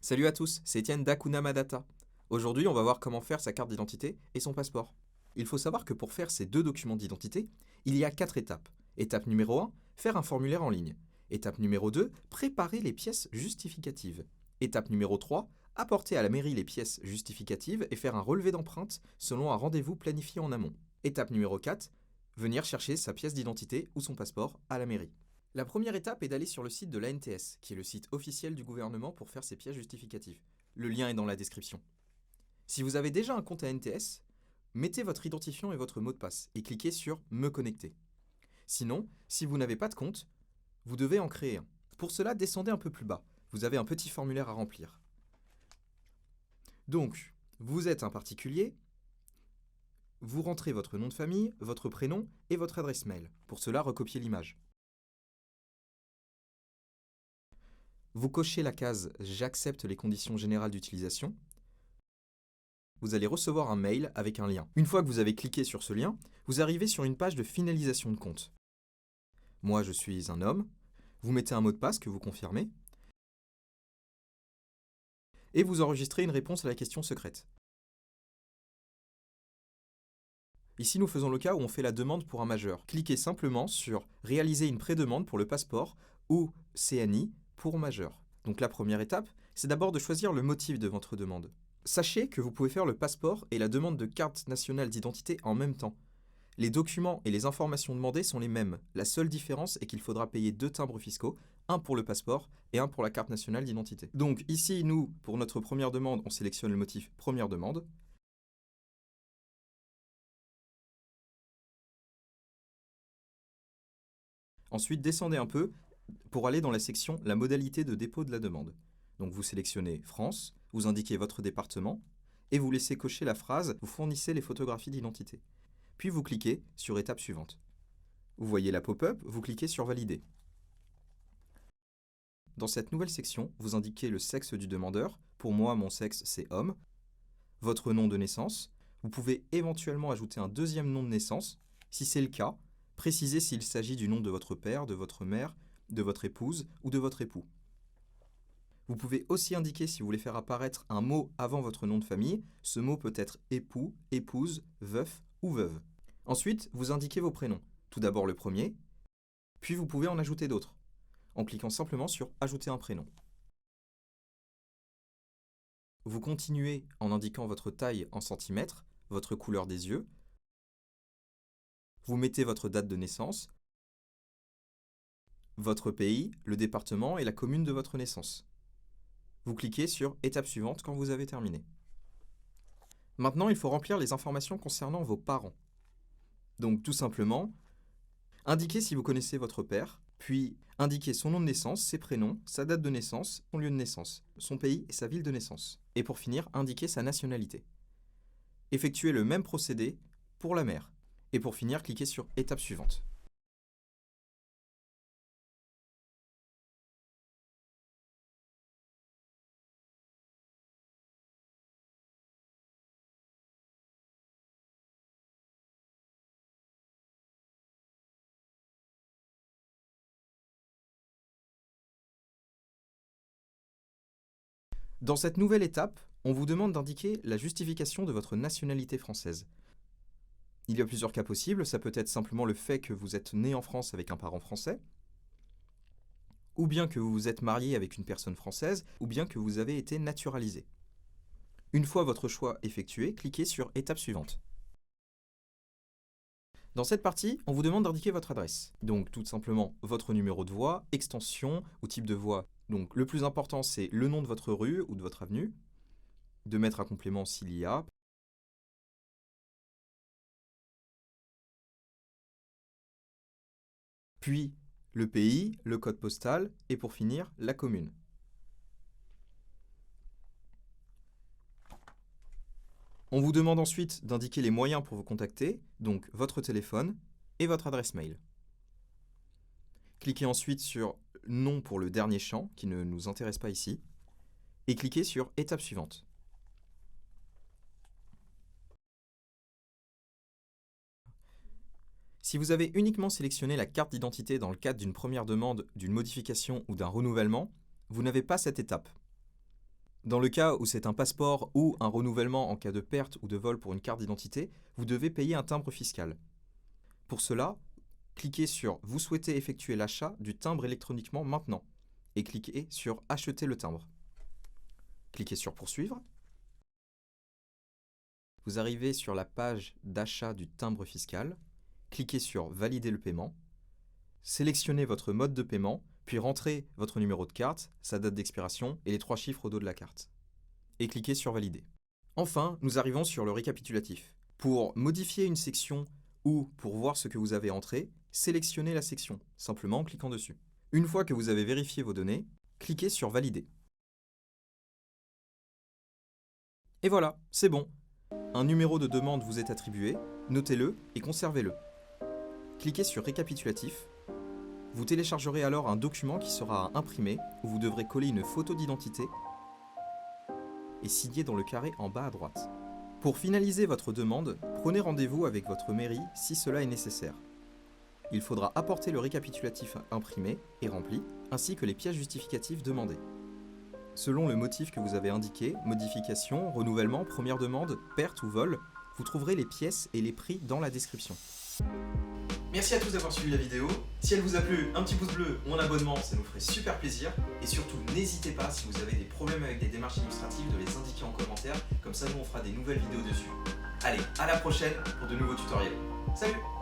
Salut à tous, c'est Étienne d'Akuna Matata. Aujourd'hui, on va voir comment faire sa carte d'identité et son passeport. Il faut savoir que pour faire ces deux documents d'identité, il y a 4 étapes. Étape numéro 1, faire un formulaire en ligne. Étape numéro 2, préparer les pièces justificatives. Étape numéro 3, apporter à la mairie les pièces justificatives et faire un relevé d'empreinte selon un rendez-vous planifié en amont. Étape numéro 4, venir chercher sa pièce d'identité ou son passeport à la mairie. La première étape est d'aller sur le site de l'ANTS, qui est le site officiel du gouvernement pour faire ses pièces justificatives. Le lien est dans la description. Si vous avez déjà un compte ANTS, mettez votre identifiant et votre mot de passe et cliquez sur Me connecter. Sinon, si vous n'avez pas de compte, vous devez en créer un. Pour cela, descendez un peu plus bas. Vous avez un petit formulaire à remplir. Donc, vous êtes un particulier, vous rentrez votre nom de famille, votre prénom et votre adresse mail. Pour cela, recopiez l'image. Vous cochez la case J'accepte les conditions générales d'utilisation. Vous allez recevoir un mail avec un lien. Une fois que vous avez cliqué sur ce lien, vous arrivez sur une page de finalisation de compte. Moi, je suis un homme. Vous mettez un mot de passe que vous confirmez. Et vous enregistrez une réponse à la question secrète. Ici, nous faisons le cas où on fait la demande pour un majeur. Cliquez simplement sur Réaliser une prédemande pour le passeport ou CNI pour majeur. Donc la première étape, c'est d'abord de choisir le motif de votre demande. Sachez que vous pouvez faire le passeport et la demande de carte nationale d'identité en même temps. Les documents et les informations demandées sont les mêmes. La seule différence est qu'il faudra payer 2 timbres fiscaux, un pour le passeport et un pour la carte nationale d'identité. Donc ici, nous, pour notre première demande, on sélectionne le motif Première demande. Ensuite, descendez un peu pour aller dans la section La modalité de dépôt de la demande. Donc vous sélectionnez France, vous indiquez votre département et vous laissez cocher la phrase « Vous fournissez les photographies d'identité ». Puis vous cliquez sur Étape suivante. Vous voyez la pop-up, vous cliquez sur Valider. Dans cette nouvelle section, vous indiquez le sexe du demandeur. Pour moi, mon sexe, c'est homme. Votre nom de naissance. Vous pouvez éventuellement ajouter un deuxième nom de naissance. Si c'est le cas, précisez s'il s'agit du nom de votre père, de votre mère, de votre épouse ou de votre époux. Vous pouvez aussi indiquer si vous voulez faire apparaître un mot avant votre nom de famille. Ce mot peut être époux, épouse, veuf ou veuve. Ensuite, vous indiquez vos prénoms. Tout d'abord le premier, puis vous pouvez en ajouter d'autres, en cliquant simplement sur Ajouter un prénom. Vous continuez en indiquant votre taille en centimètres, votre couleur des yeux. Vous mettez votre date de naissance, votre pays, le département et la commune de votre naissance. Vous cliquez sur Étape suivante quand vous avez terminé. Maintenant, il faut remplir les informations concernant vos parents. Donc tout simplement, indiquez si vous connaissez votre père, puis indiquez son nom de naissance, ses prénoms, sa date de naissance, son lieu de naissance, son pays et sa ville de naissance. Et pour finir, indiquez sa nationalité. Effectuez le même procédé pour la mère. Et pour finir, cliquez sur Étape suivante. Dans cette nouvelle étape, on vous demande d'indiquer la justification de votre nationalité française. Il y a plusieurs cas possibles, ça peut être simplement le fait que vous êtes né en France avec un parent français, ou bien que vous vous êtes marié avec une personne française, ou bien que vous avez été naturalisé. Une fois votre choix effectué, cliquez sur Étape suivante. Dans cette partie, on vous demande d'indiquer votre adresse. Donc tout simplement votre numéro de voie, extension ou type de voie. Donc le plus important, c'est le nom de votre rue ou de votre avenue, de mettre un complément s'il y a. Puis le pays, le code postal et pour finir, la commune. On vous demande ensuite d'indiquer les moyens pour vous contacter, donc votre téléphone et votre adresse mail. Cliquez ensuite sur Non pour le dernier champ, qui ne nous intéresse pas ici, et cliquez sur Étape suivante. Si vous avez uniquement sélectionné la carte d'identité dans le cadre d'une première demande, d'une modification ou d'un renouvellement, vous n'avez pas cette étape. Dans le cas où c'est un passeport ou un renouvellement en cas de perte ou de vol pour une carte d'identité, vous devez payer un timbre fiscal. Pour cela, cliquez sur « Vous souhaitez effectuer l'achat du timbre électroniquement maintenant » et cliquez sur « Acheter le timbre ». Cliquez sur « Poursuivre ». Vous arrivez sur la page d'achat du timbre fiscal, cliquez sur « Valider le paiement », sélectionnez votre mode de paiement, puis rentrez votre numéro de carte, sa date d'expiration et les 3 chiffres au dos de la carte. Et cliquez sur « Valider ». Enfin, nous arrivons sur le récapitulatif. Pour modifier une section ou pour voir ce que vous avez entré, sélectionnez la section, simplement en cliquant dessus. Une fois que vous avez vérifié vos données, cliquez sur « Valider ». Et voilà, c'est bon. Un numéro de demande vous est attribué, notez-le et conservez-le. Cliquez sur « Récapitulatif ». Vous téléchargerez alors un document qui sera à imprimer où vous devrez coller une photo d'identité et signer dans le carré en bas à droite. Pour finaliser votre demande, prenez rendez-vous avec votre mairie si cela est nécessaire. Il faudra apporter le récapitulatif imprimé et rempli, ainsi que les pièces justificatives demandées. Selon le motif que vous avez indiqué, modification, renouvellement, première demande, perte ou vol, vous trouverez les pièces et les prix dans la description. Merci à tous d'avoir suivi la vidéo. Si elle vous a plu, un petit pouce bleu ou un abonnement, ça nous ferait super plaisir. Et surtout, n'hésitez pas, si vous avez des problèmes avec des démarches illustratives, de les indiquer en commentaire. Comme ça, nous, on fera des nouvelles vidéos dessus. Allez, à la prochaine pour de nouveaux tutoriels. Salut!